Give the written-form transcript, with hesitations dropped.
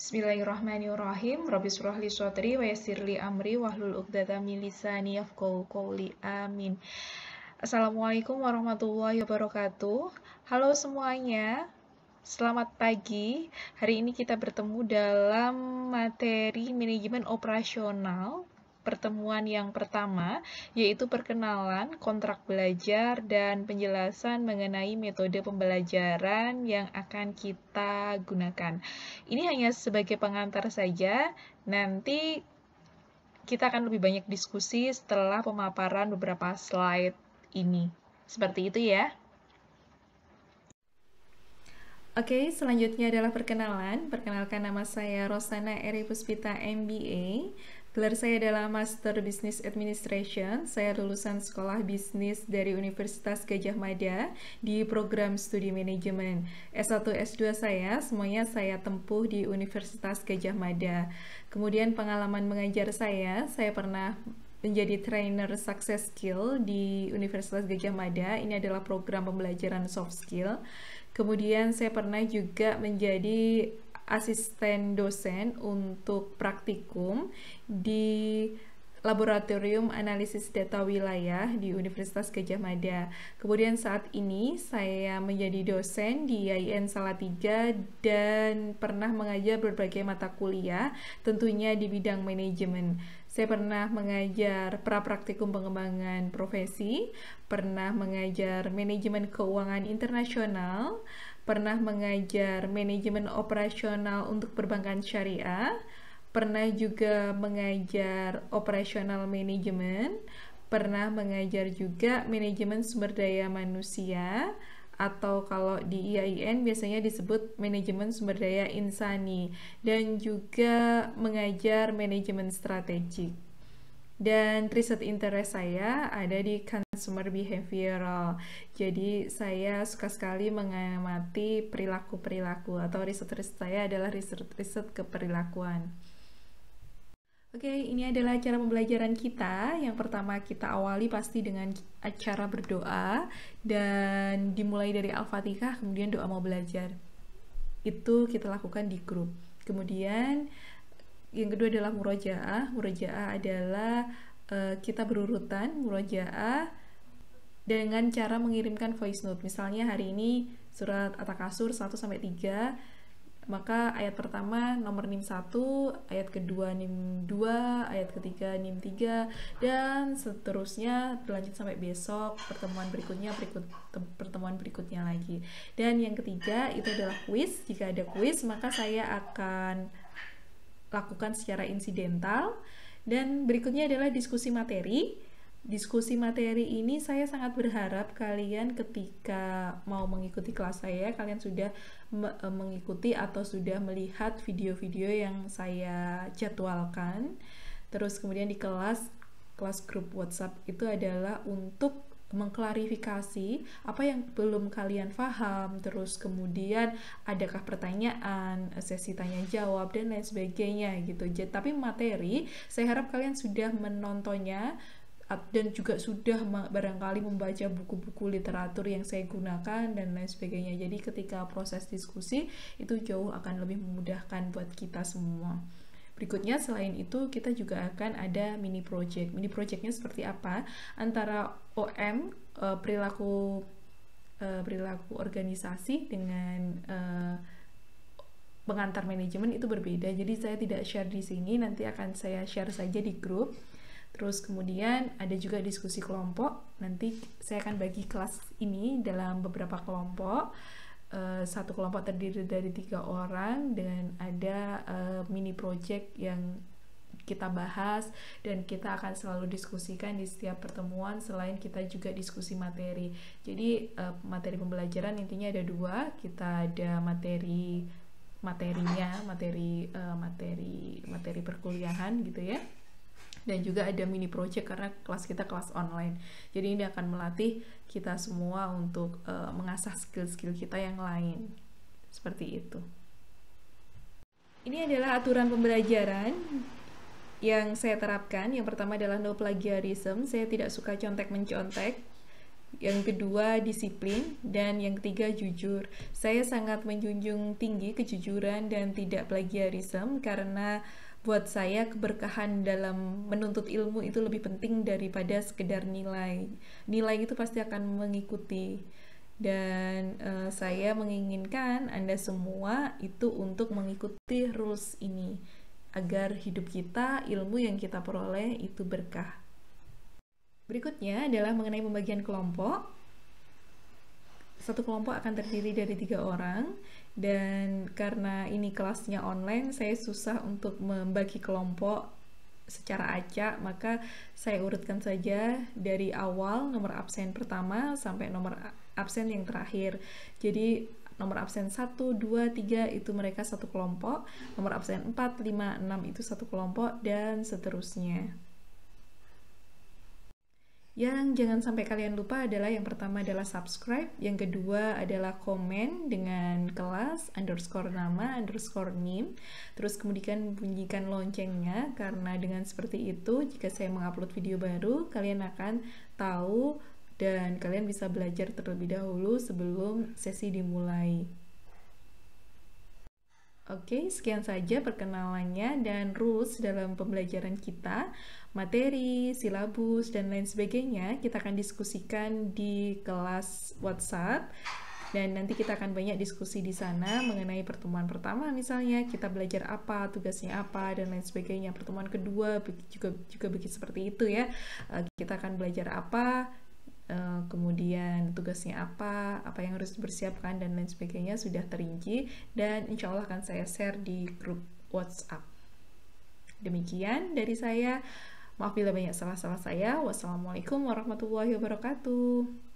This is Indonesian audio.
Bismillahirrahmanirrahim. Rabbi shrah li shodri wa yassir li amri wahlul 'uqdatam min lisani yafqahu qawli. Amin. Assalamualaikum warahmatullahi wabarakatuh. Halo semuanya. Selamat pagi. Hari ini kita bertemu dalam materi manajemen operasional. Pertemuan yang pertama, yaitu perkenalan, kontrak belajar, dan penjelasan mengenai metode pembelajaran yang akan kita gunakan. Ini hanya sebagai pengantar saja, nanti kita akan lebih banyak diskusi setelah pemaparan beberapa slide ini. Seperti itu ya. Oke, selanjutnya adalah perkenalan. Perkenalkan, nama saya Rosana Eri Puspita MBA. Gelar saya adalah Master Business Administration. Saya lulusan Sekolah Bisnis dari Universitas Gadjah Mada di program Studi Manajemen. S1, S2 semuanya saya tempuh di Universitas Gadjah Mada. Kemudian pengalaman mengajar saya pernah menjadi trainer success skill di Universitas Gadjah Mada. Ini adalah program pembelajaran soft skill. Kemudian saya pernah juga menjadi asisten dosen untuk praktikum di Laboratorium Analisis Data Wilayah di Universitas Gadjah Mada. Kemudian saat ini saya menjadi dosen di IAIN Salatiga dan pernah mengajar berbagai mata kuliah, tentunya di bidang manajemen. Saya pernah mengajar pra-praktikum pengembangan profesi, pernah mengajar manajemen keuangan internasional, pernah mengajar manajemen operasional untuk perbankan syariah, pernah juga mengajar operasional manajemen, pernah mengajar juga manajemen sumber daya manusia, atau kalau di IAIN biasanya disebut manajemen sumber daya insani, dan juga mengajar manajemen strategik. Dan riset interest saya ada di consumer behavioral. Jadi saya suka sekali mengamati perilaku-perilaku, atau riset saya adalah riset keperilakuan. Oke, ini adalah cara pembelajaran kita. Yang pertama kita awali pasti dengan acara berdoa dan dimulai dari Al-Fatihah, kemudian doa mau belajar. Itu kita lakukan di grup. Kemudian yang kedua adalah murojaah. Murojaah adalah kita berurutan murojaah dengan cara mengirimkan voice note. Misalnya hari ini surat At-Takasur 1-3, maka ayat pertama nomor NIM 1, ayat kedua NIM 2, ayat ketiga NIM 3, dan seterusnya berlanjut sampai besok, pertemuan berikutnya lagi. Dan yang ketiga itu adalah kuis. Jika ada kuis, maka saya akan lakukan secara insidental. Dan berikutnya adalah diskusi materi. Diskusi materi ini saya sangat berharap kalian ketika mau mengikuti kelas saya, kalian sudah mengikuti atau sudah melihat video-video yang saya jadwalkan. Terus kemudian di kelas grup WhatsApp itu adalah untuk mengklarifikasi apa yang belum kalian paham, terus kemudian adakah pertanyaan, sesi tanya jawab, dan lain sebagainya gitu. Tapi materi, saya harap kalian sudah menontonnya dan juga sudah barangkali membaca buku-buku literatur yang saya gunakan dan lain sebagainya. Jadi ketika proses diskusi itu jauh akan lebih memudahkan buat kita semua. Berikutnya selain itu kita juga akan ada mini project. Mini projectnya seperti apa? Antara OM perilaku organisasi dengan pengantar manajemen itu berbeda. Jadi saya tidak share di sini, nanti akan saya share saja di grup. Terus kemudian ada juga diskusi kelompok. Nanti saya akan bagi kelas ini dalam beberapa kelompok. Satu kelompok terdiri dari 3 orang dengan ada mini project yang kita bahas dan kita akan selalu diskusikan di setiap pertemuan, selain kita juga diskusi materi. Jadi materi pembelajaran intinya ada 2. Kita ada materinya, materi perkuliahan gitu ya, dan juga ada mini project karena kelas kita kelas online. Jadi ini akan melatih kita semua untuk mengasah skill-skill kita yang lain. Seperti itu. Ini adalah aturan pembelajaran yang saya terapkan. Yang pertama adalah no plagiarism. Saya tidak suka contek-mencontek. Yang kedua, disiplin. Dan yang ketiga, jujur. Saya sangat menjunjung tinggi kejujuran dan tidak plagiarisme karena buat saya keberkahan dalam menuntut ilmu itu lebih penting daripada sekedar nilai. Nilai itu pasti akan mengikuti. Dan saya menginginkan Anda semua itu untuk mengikuti rules ini agar hidup kita, ilmu yang kita peroleh itu berkah. Berikutnya adalah mengenai pembagian kelompok. Satu kelompok akan terdiri dari 3 orang, dan karena ini kelasnya online, saya susah untuk membagi kelompok secara acak, maka saya urutkan saja dari awal nomor absen pertama sampai nomor absen yang terakhir. Jadi nomor absen 1, 2, 3 itu mereka satu kelompok, nomor absen 4, 5, 6 itu satu kelompok, dan seterusnya. Yang jangan sampai kalian lupa adalah yang pertama adalah subscribe, yang kedua adalah komen dengan kelas, _nama, _name, terus kemudian bunyikan loncengnya, karena dengan seperti itu jika saya mengupload video baru, kalian akan tahu dan kalian bisa belajar terlebih dahulu sebelum sesi dimulai. Oke, sekian saja perkenalannya dan rules dalam pembelajaran kita. Materi, silabus, dan lain sebagainya kita akan diskusikan di kelas WhatsApp. Dan nanti kita akan banyak diskusi di sana mengenai pertemuan pertama, misalnya kita belajar apa, tugasnya apa, dan lain sebagainya. Pertemuan kedua juga begitu seperti itu ya. Kita akan belajar apa, kemudian tugasnya apa yang harus dipersiapkan, dan lain sebagainya sudah terinci, dan insya Allah akan saya share di grup WhatsApp. Demikian dari saya. Maaf bila banyak salah-salah saya. Wassalamualaikum warahmatullahi wabarakatuh.